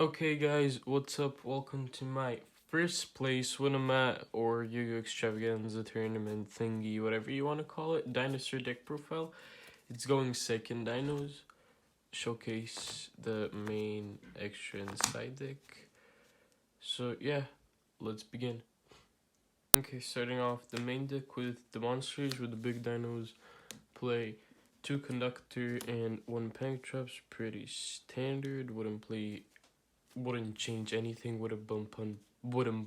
Okay guys, what's up? Welcome to my first place Winamax or Yu-Gi-Oh! Extravaganza tournament thingy, whatever you want to call it, Dinosaur Deck Profile. It's going Second Dinos. Showcase the main extra inside deck. So yeah, let's begin. Okay, starting off the main deck with the monsters with the big dinos. Play 2 Conductor and 1 Panic Traps, pretty standard. Wouldn't change anything. Wouldn't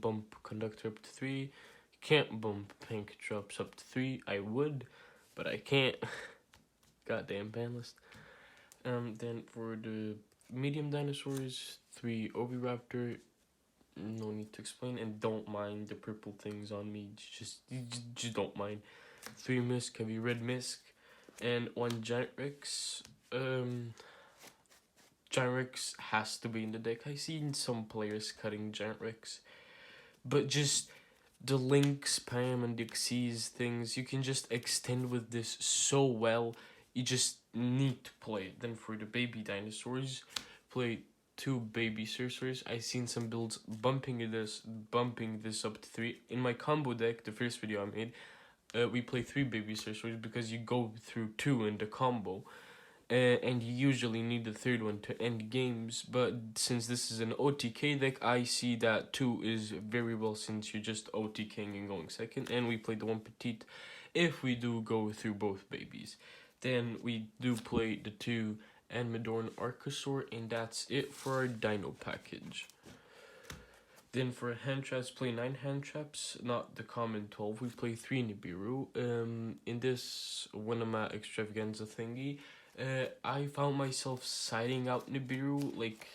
bump Conductor up to 3. Can't bump Panic Traps up to 3. I would, but I can't. Goddamn Banlist. Then for the medium dinosaurs, 3 Oviraptor. No need to explain, and don't mind the purple things on me. Just don't mind. 3 Misk, heavy red Misk, and 1 Giant Rex. Giant Rex has to be in the deck. I've seen some players cutting Giant Rex, but just the link spam and the Xyz things, you can just extend with this so well. You just need to play it. Then for the baby dinosaurs, play 2 baby sorcerers. I've seen some builds bumping this up to 3. In my combo deck, the first video I made, we play 3 baby sorcerers because you go through 2 in the combo. And you usually need the third one to end games, but since this is an OTK deck, I see that 2 is very well since you're just OTKing and going second, and we play the 1 petite if we do go through both babies. Then we do play the 2 Anmodorn Archosaur, and that's it for our Dino package. Then for hand traps, play 9 hand traps, not the common 12. We play 3 Nibiru. In this Winamax Extravaganza thingy, I found myself siding out Nibiru like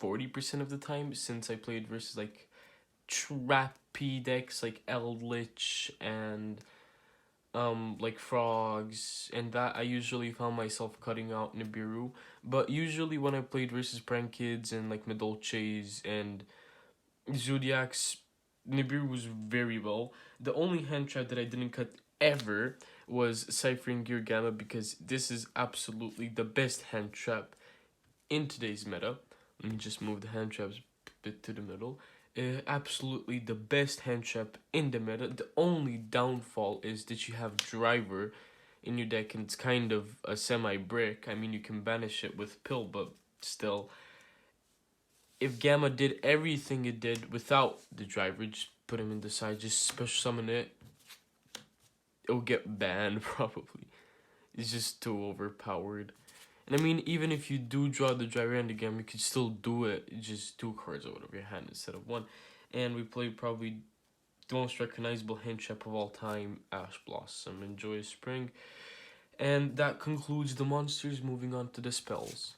40% of the time since I played versus like trappy decks like Eldritch and like frogs, and that I usually found myself cutting out Nibiru. But usually when I played versus Prank Kids and like Medolches and Zodiacs, Nibiru was very well. The only hand trap that I didn't cut ever was Ciphering Gear Gamma because this is absolutely the best hand trap in today's meta. Let me just move the hand traps a bit to the middle. Absolutely the best hand trap in the meta. The only downfall is that you have Driver in your deck and it's kind of a semi-brick. I mean, you can banish it with Pill, but still, if Gamma did everything it did without the Driver, just put him in the side, just special summon it, it'll get banned probably. It's just too overpowered. And I mean, even if you do draw the Driver in the game, you could still do it. It's just 2 cards out of your hand instead of 1. And we play probably the most recognizable hand trap of all time, Ash Blossom. Enjoy spring. And that concludes the monsters. Moving on to the spells.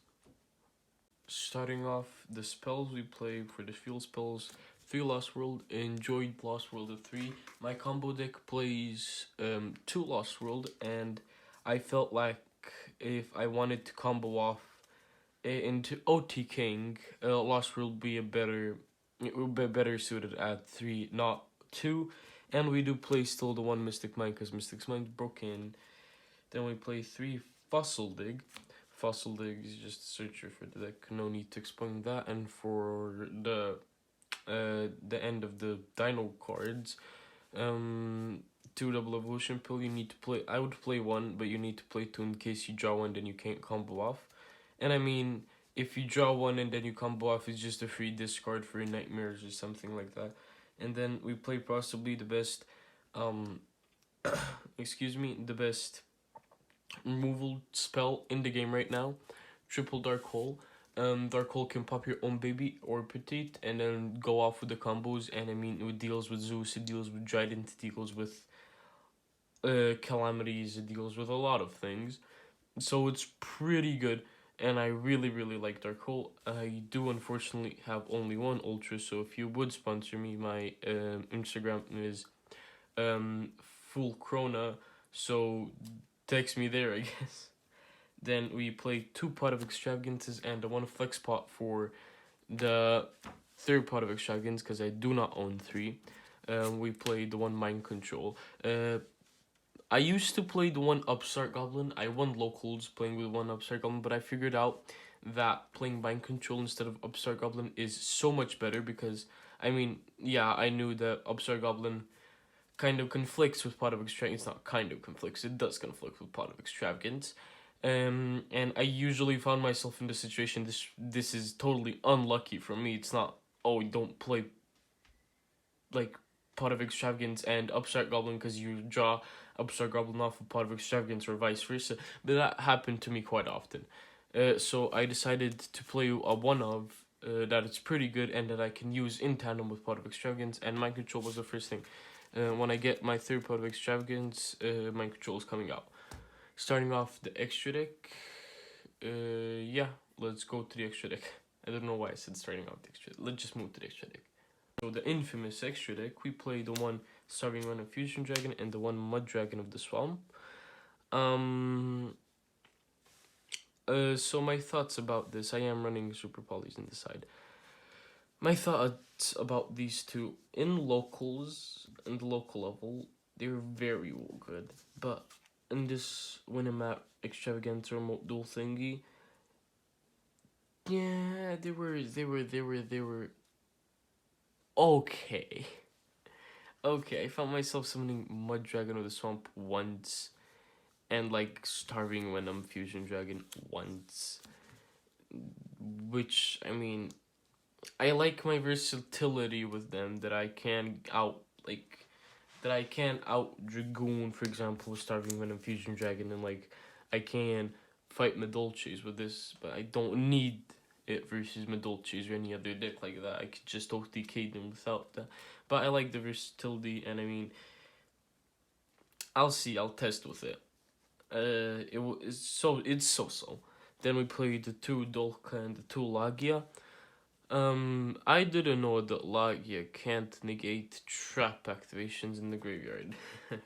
Starting off the spells, we play for the field spells 3 Lost World, enjoyed Lost World at 3. My combo deck plays 2 Lost World, and I felt like if I wanted to combo off into OT King, Lost World would be it would be better suited at 3, not 2. And we do play still the 1 Mystic Mind because Mystic Mind broke in. Then we play 3 Fossil Dig. Fossil Dig is just a searcher for the deck, no need to explain that. And for the end of the Dino cards, 2 Double Evolution Pill, you need to play, I would play 1, but you need to play 2 in case you draw 1, then you can't combo off. And I mean, if you draw 1 and then you combo off, it's just a free discard for your Nightmares or something like that. And then we play possibly the best, the best removal spell in the game right now, Triple Dark Hole. Dark Hole can pop your own baby or petite and then go off with the combos, and I mean, it deals with Zeus, it deals with Trident, it deals with Calamities, it deals with a lot of things. So it's pretty good, and I really like Dark Hole. I do unfortunately have only 1 Ultra, so if you would sponsor me, my Instagram is Full Krona, so text me there, I guess. Then we play 2 Pot of Extravagances and the 1 Flex Pot for the 3rd Pot of Extravagance because I do not own 3. We play the 1 Mind Control. I used to play the 1 Upstart Goblin. I won locals playing with 1 Upstart Goblin, but I figured out that playing Mind Control instead of Upstart Goblin is so much better because, I mean, yeah, I knew that Upstart Goblin kind of conflicts with Pot of Extravagance. It's not kind of conflicts, it does conflict with Pot of Extravagance. And I usually found myself in the situation, this is totally unlucky for me. It's not, oh, don't play like Pot of Extravagance and Upstart Goblin because you draw Upstart Goblin off of Pot of Extravagance or vice versa. But that happened to me quite often. So I decided to play a one of that it's pretty good and that I can use in tandem with Pot of Extravagance, and Mind Control was the first thing. When I get my third Pot of Extravagance, Mind Control is coming out. Starting off the extra deck, yeah, let's go to the extra deck. I don't know why I said starting off the extra deck. Let's just move to the extra deck. So the infamous extra deck, we play the one Starving Run of Fusion Dragon and the one Mud Dragon of the Swamp. So my thoughts about this, I am running Super Polys in the side. My thoughts about these two, in locals, and the local level, they're very good. But in this Winamap Extravaganza remote duel thingy, yeah, they were okay. Okay, I found myself summoning Mud Dragon of the Swamp once, and like Starving Venom Fusion Dragon once. Which, I mean, I like my versatility with them, that I can out Dragoon, for example, with Starving Venom Fusion Dragon, and like I can fight Medolches with this, but I don't need it versus Medolches or any other deck like that. I could just OTK them without that. But I like the versatility, and I mean, I'll test with it. It's so. Then we played the two Dolka and the two Lagia. I didn't know that Lagia can't negate trap activations in the graveyard.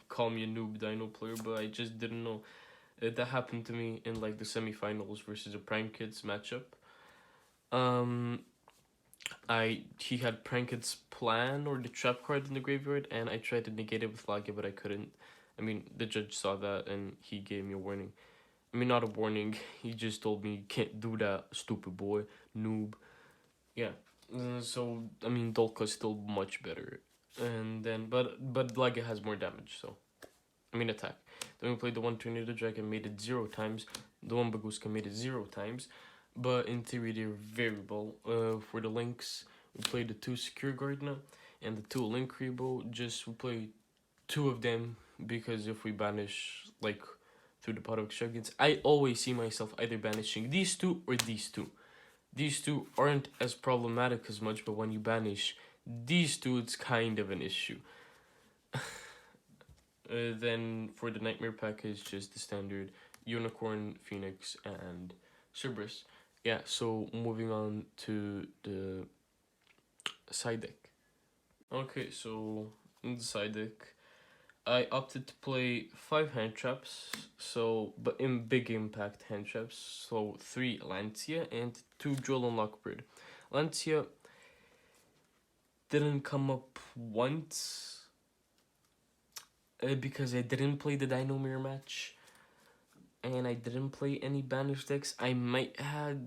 Call me a noob Dino player, but I just didn't know. That happened to me in like the semifinals versus a Prime Kids matchup. He had Prank Kids plan or the trap card in the graveyard, and I tried to negate it with Lagia, but I couldn't. I mean, the judge saw that and he gave me a warning. I mean, not a warning. He just told me, you can't do that, stupid boy, noob. Yeah. So I mean, Dolka's still much better, and then but Laga has more damage. So I mean, attack. Then we played the one Tornado Dragon, made it 0 times. The one Baguska made it 0 times, but in theory they're variable. For the links, we played the 2 Secure Gardener and the 2 Link Rebo. Just we play 2 of them because if we banish like through the Pot of Extravagance, I always see myself either banishing these 2 or these 2. These 2 aren't as problematic as much, but when you banish these 2, it's kind of an issue. Then for the Nightmare package, just the standard Unicorn, Phoenix, and Cerberus. Yeah, so moving on to the side deck. Okay, so in the side deck, I opted to play 5 hand traps, but in big impact hand traps. So 3 Lancia and 2 Jewel and Lockbird. Lancia didn't come up once because I didn't play the Dino Mirror match, and I didn't play any banish decks. I might have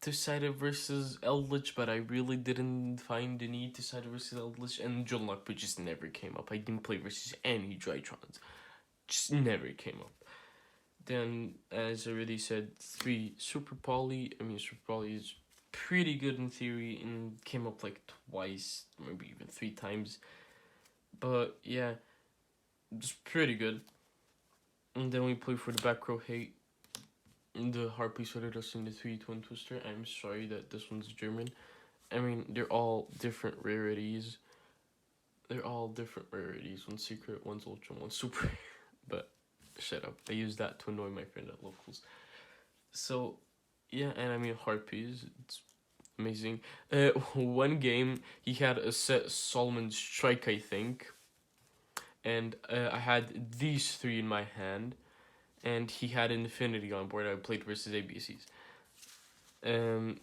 decided versus Eldritch, but I really didn't find the need to side versus Eldritch, and Jewel and Lockbird just never came up. I didn't play versus any Drytrons. Just never came up. Then, as I already said, 3 Super Poly. I mean, Super Poly is pretty good in theory and came up like twice, maybe even 3 times. But yeah, just pretty good. And then we play for the back row hate. The Harpy Sweater Dust and the 3 Twin Twister. I'm sorry that this one's German. I mean, they're all different rarities. One's secret, one's ultra, one's super. But shut up. I use that to annoy my friend at locals. So yeah, and I mean, Harpies, it's amazing. One game he had a set Solomon Strike, I think, and I had these 3 in my hand, and he had Infinity on board. I played versus ABCs, and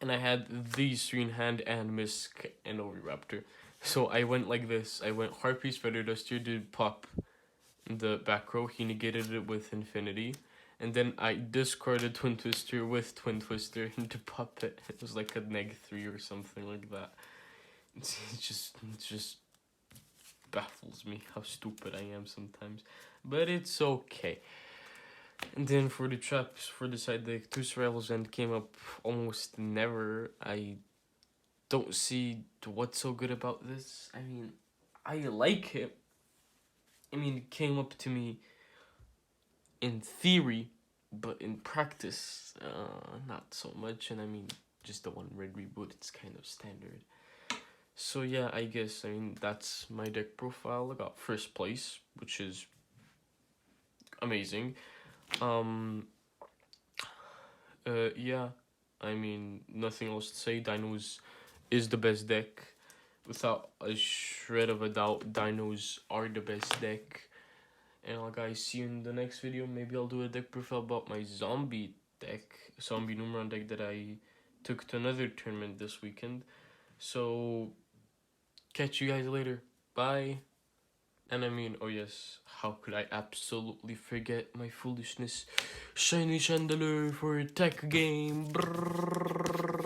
I had these 3 in hand and Misk and Oviraptor. So I went like this. I went Harpies, Feather Duster, did pop the back row. He negated it with Infinity. And then I discarded Twin Twister with Twin Twister into Puppet. It was like a -3 or something like that. It just baffles me how stupid I am sometimes. But it's okay. And then for the traps for the side deck, 2 Survivals End came up almost never. I don't see what's so good about this. I mean, I like it. I mean, it came up to me in theory, but in practice, not so much. And I mean, just the one red reboot, it's kind of standard. So yeah, I guess, I mean, that's my deck profile. I got first place, which is amazing. Yeah, I mean, nothing else to say. Dinos is the best deck. Without a shred of a doubt, Dinos are the best deck. And I'll guys see you in the next video. Maybe I'll do a deck profile about my zombie deck, zombie Numeron deck that I took to another tournament this weekend. So, catch you guys later. Bye. And I mean, oh yes, how could I absolutely forget my foolishness? Shiny Chandelier for a tech game. Brrr.